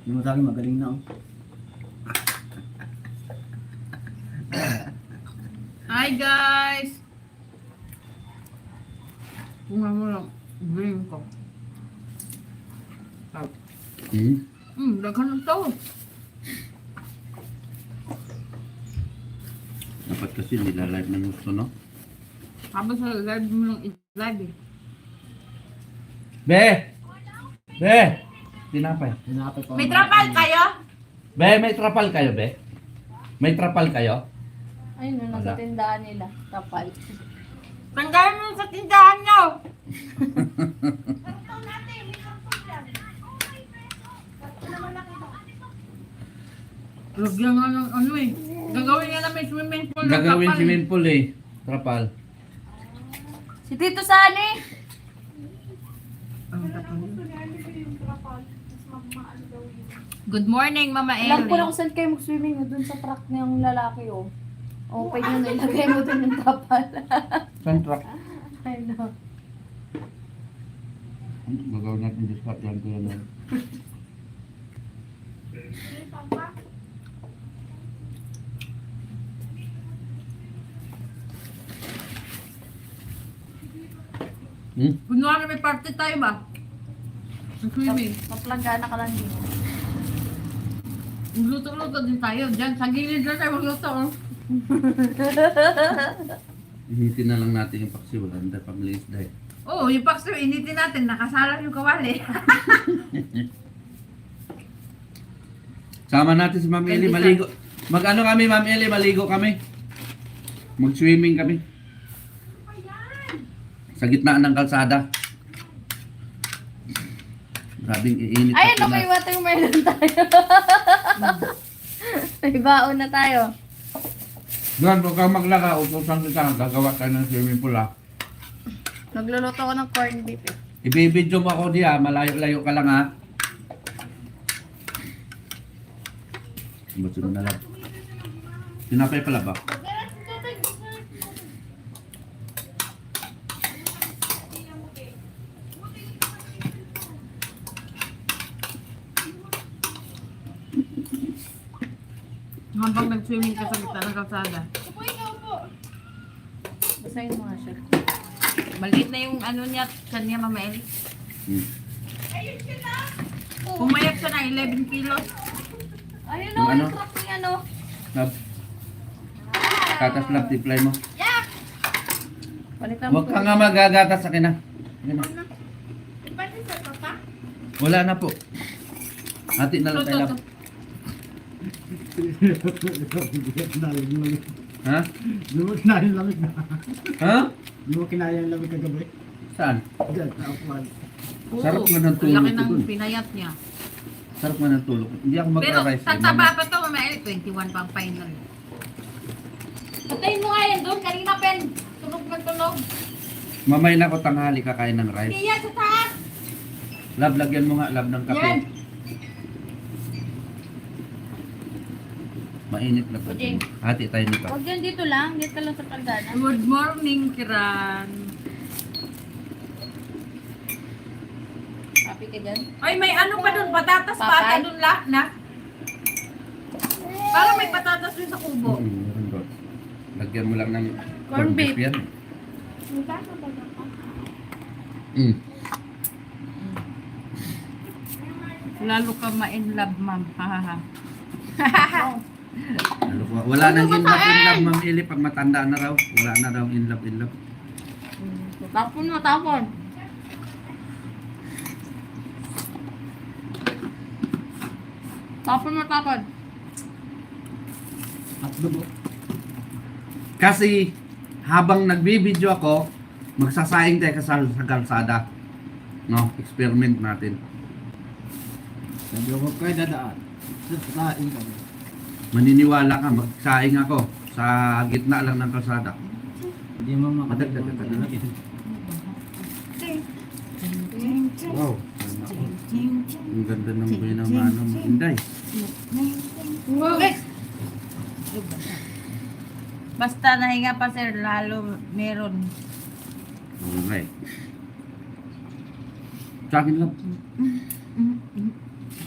Yung sa akin magaling na oh. Hi guys! Bunga mo lang. Green ko. Daghan ng tao. Dapat kasi nilalive na gusto, no? Habang sa live mo lang i-live eh. Be! Be! Tinapay. Tinapay pa. May trapal kayo? Be, may trapal kayo, be? May trapal kayo? Ayun na, nasa Wala. tindahan nila. Tapal. Tanggalin mo sa tindahan nyo! Lagyan nga ng ano eh. Gagawin nga namin swimming pool. ng Gagawin trapal si Minpol eh. Trapal. Si Tito Sani! Ang trapal yun. Good morning, Mama Alam ko lang Ellie. kung saan kayo mag-swimming dun sa truck niyang lalaki oh. O, pwede nyo na ilagay mo dun yung tapal. Saan truck? I know. Gagawin natin discount lang ko yan. Kunwari may party tayo ba? Ang swimming. Maplangana ka lang din. Magluto-luto din tayo. Diyan, sa gilid lang tayo magluto. Oh. Initin na lang natin yung paksi. Wala na pang list dahil. Oo, yung paksiw, initin natin. Nakasalang yung kawali. Sama natin si Ma'am Eli, maligo. Mag-ano kami, Ma'am Eli, maligo kami. Mag-swimming kami. Sa gitna ng kalsada. Grabing iinit. Ayun, no, may watermelon tayo. May baon na tayo. Doon, huwag kang maglaka. Utusan kita. Gagawa tayo ng swimming pool, ha. Nagluluto ko ng corned beef eh. Ibibidyo mo ako diya. Malayo-layo ka lang, ha. Ba't na lang? Tinapay pala ba? Habang nag-swimming ka sa gitna ng kalsada. Basahin mo nga siya. Maliit na yung ano niya, kanya Mama Ellie. Hmm. Pumayag siya na 11 kilos. Ayun Yung o, ano? yung truck niya no. Lab. Katas lang, tiplay mo. Palitan Huwag ka nga magagatas sa akin, ha. Akin na. Wala na po. Hati na lang tayo, lab. Ha? Hindi mo kinaya yung lamig na. Ha? Hindi mo kinaya yung lamig kagabi. Saan? Diyan, sa upuan. Sarap nga ng Ang tulog laki ko ng dun. pinayat niya. Sarap nga ng tulog. Hindi ako Pero magra-rice. sa taba pa to, Mama Ellie, 21 pang final. Patayin mo nga yan doon. Kanina pen. Tunog ng tunog. Mamay na ko tanghali kakain ng rice. Kaya sa taas. Lab, lagyan mo nga, lab ng kape. Yan. Mainit na po. Puding. Hati tayo nito. Huwag yan dito lang. Dito lang sa kalgana. Good morning, Kiran. Happy ka dyan? Ay, may ano pa doon? Patatas pa Papay? ata doon na. Parang may patatas doon sa kubo. Meron doon. Lagyan mo lang ng Corned beef. yan. Mm. Lalo ka ma-in-love, ma'am. Hahaha. Ano po? Wala nang in love, Ma'am Eli. Pag matanda na raw, wala na raw in love. Tapon mo, tapon. Tapon mo, tapon. At dugo. Kasi habang nagbibideo ako, magsasaing tayo sa kalsada. No, experiment natin. Sabi ko, huwag kayo dadaan. Sasain kami. Maniniwala ka, magsaing ako sa gitna lang ng kalsada. Hindi mo Madagdag ka na. Wow. Ang ganda ng buhay ng ano mo, Inday. Basta nahinga pa, sir, lalo meron. Okay. Sa akin lang.